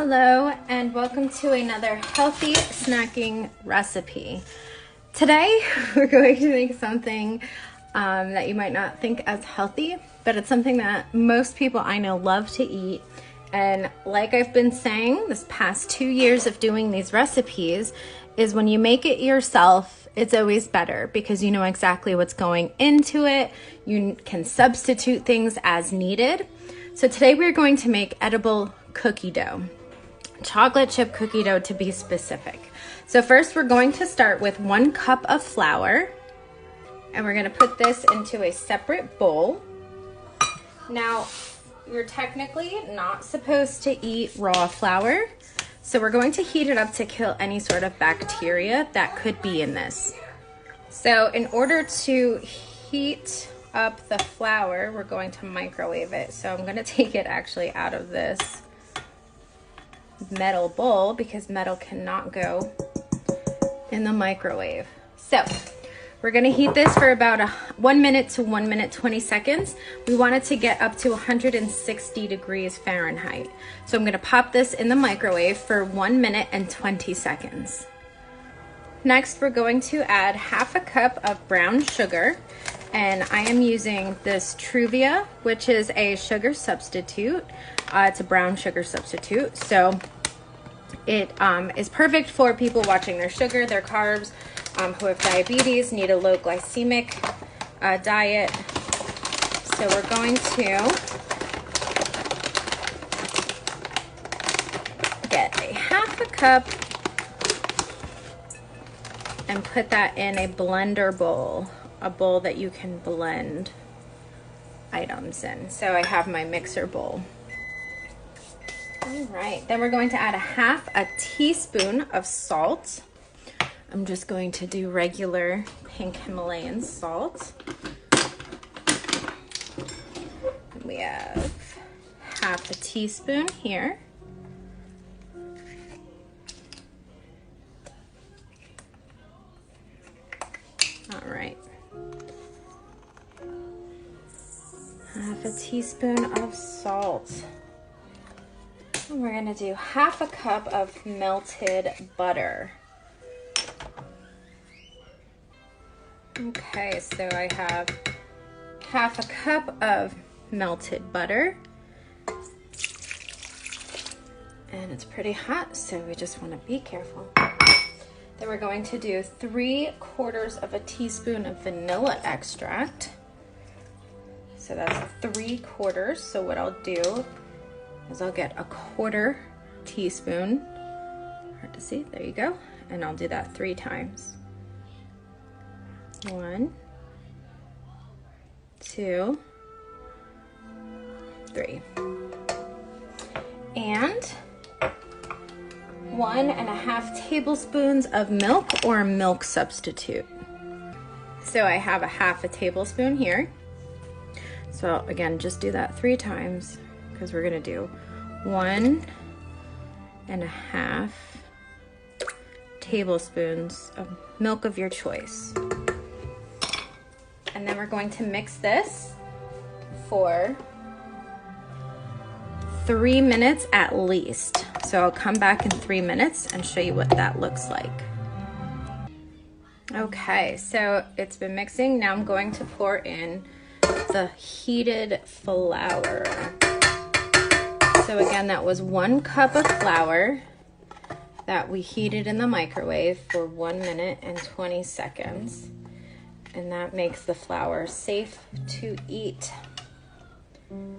Hello and welcome to another healthy snacking recipe. Today we're going to make something that you might not think as healthy, but it's something that most people I know love to eat. And like I've been saying, this past 2 years of doing these recipes is when you make it yourself, it's always better because you know exactly what's going into it. You can substitute things as needed. So today we're going to make edible cookie dough. Chocolate chip cookie dough to be specific. So first we're going to start with 1 cup of flour and we're going to put this into a separate bowl. Now you're technically not supposed to eat raw flour, so we're going to heat it up to kill any sort of bacteria that could be in this. So in order to heat up the flour, we're going to microwave it. So I'm going to take it actually out of this metal bowl because metal cannot go in the microwave. So we're going to heat this for about 1 minute to 1 minute 20 seconds. We want it to get up to 160 degrees Fahrenheit. So I'm going to pop this in the microwave for 1 minute and 20 seconds. Next, we're going to add half a cup of brown sugar, and I am using this Truvia, which is a sugar substitute. It's a brown sugar substitute, so it is perfect for people watching their sugar, their carbs, who have diabetes, need a low glycemic diet. So we're going to get a half a cup and put that in a blender bowl, a bowl that you can blend items in. So I have my mixer bowl. All right, then we're going to add a teaspoon of salt. I'm just going to do regular pink Himalayan salt. We have half a teaspoon here. All right. Half a teaspoon of salt. And we're going to do half a cup of melted butter. Okay, so I have half a cup of melted butter. And it's pretty hot, so we just want to be careful. Then we're going to do 3/4 of a teaspoon of vanilla extract. So that's 3/4. So what I'll do is I'll get 1/4 teaspoon. Hard to see, there you go. And I'll do that 3 times. 1, 2, 3. And 1.5 tablespoons of milk or milk substitute. So I have a half a tablespoon here. So again, just do that 3 times because we're gonna do 1.5 tablespoons of milk of your choice. And then we're going to mix this for 3 minutes at least. So I'll come back in 3 minutes and show you what that looks like. Okay, so it's been mixing. Now I'm going to pour in the heated flour. So again, that was 1 cup of flour that we heated in the microwave for 1 minute and 20 seconds. And that makes the flour safe to eat. And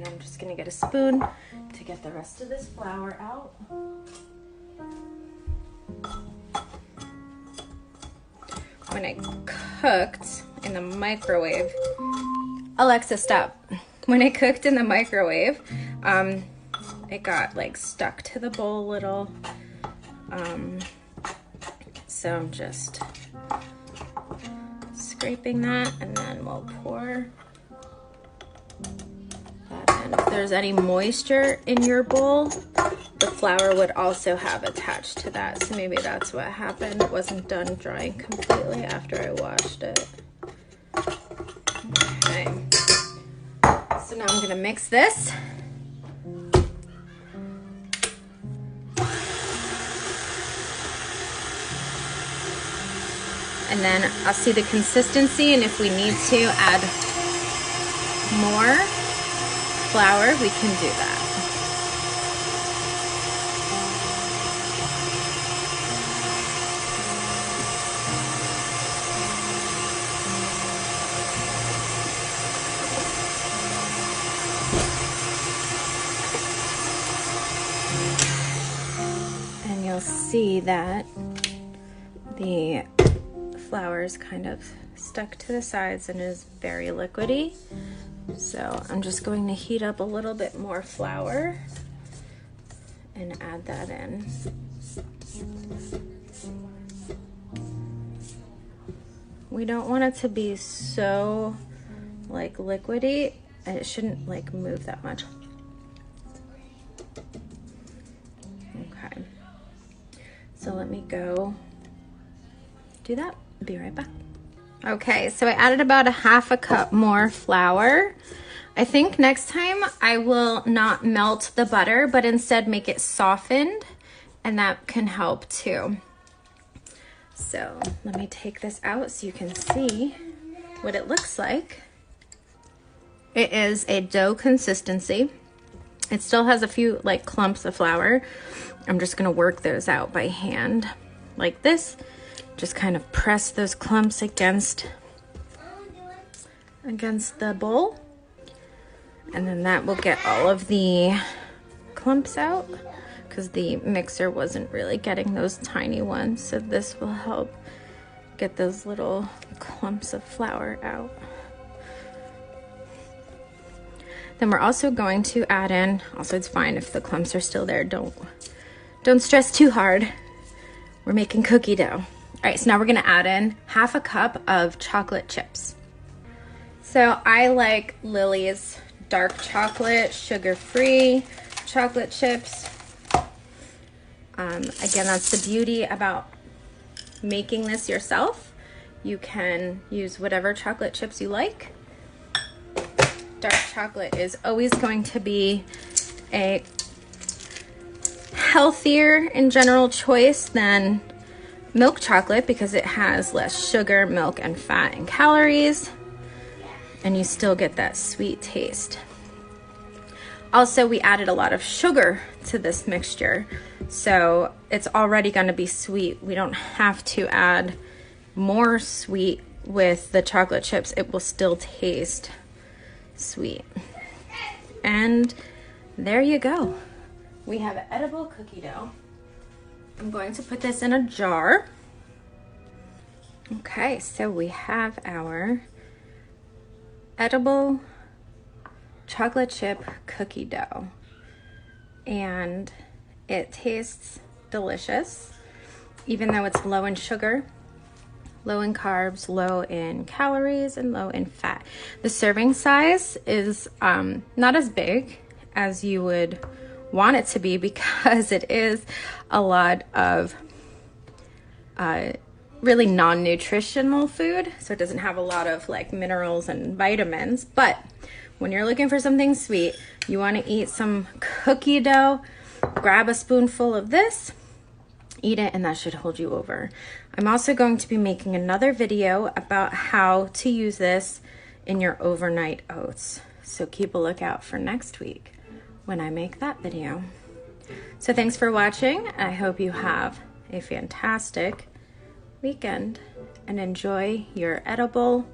I'm just gonna get a spoon to get the rest of this flour out. When I cooked in the microwave, Alexa, stop. When I cooked in the microwave, it got like stuck to the bowl a little. So I'm just scraping that, and then we'll pour that in. If there's any moisture in your bowl, the flour would also have attached to that. So maybe that's what happened. It wasn't done drying completely after I washed it. Okay. So now I'm gonna mix this. and then I'll see the consistency, and if we need to add more flour, we can do that. And you'll see that the flour is kind of stuck to the sides and is very liquidy. So I'm just going to heat up a little bit more flour and add that in. We don't want it to be so like liquidy, and it shouldn't like move that much. Okay, so let me go do that. Be right back. Okay, so I added about a half a cup more flour. I think next time I will not melt the butter, but instead make it softened, and that can help too. So let me take this out so you can see what it looks like. It is a dough consistency. It still has a few like clumps of flour. I'm just gonna work those out by hand like this. Just kind of press those clumps against the bowl, and then that will get all of the clumps out because the mixer wasn't really getting those tiny ones. So this will help get those little clumps of flour out. Then we're also going to add in, also it's fine if the clumps are still there, don't stress too hard. We're making cookie dough. All right, so now we're gonna add in half a cup of chocolate chips. So I like Lily's dark chocolate, sugar-free chocolate chips. Again, that's the beauty about making this yourself. You can use whatever chocolate chips you like. Dark chocolate is always going to be a healthier in general choice than milk chocolate because it has less sugar, milk, and fat and calories, and you still get that sweet taste. Also, we added a lot of sugar to this mixture, so it's already going to be sweet. We don't have to add more sweet with the chocolate chips. It will still taste sweet. And there you go. We have edible cookie dough. I'm going to put this in a jar. Okay, so we have our edible chocolate chip cookie dough, and it tastes delicious, even though it's low in sugar, low in carbs, low in calories, and low in fat. The serving size is not as big as you would want it to be because it is a lot of really non-nutritional food, so it doesn't have a lot of like minerals and vitamins. But when you're looking for something sweet, you want to eat some cookie dough, grab a spoonful of this, eat it, and that should hold you over. I'm also going to be making another video about how to use this in your overnight oats, so keep a lookout for next week when I make that video. So thanks for watching. I hope you have a fantastic weekend and enjoy your edible,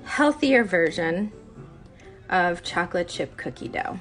healthier version of chocolate chip cookie dough.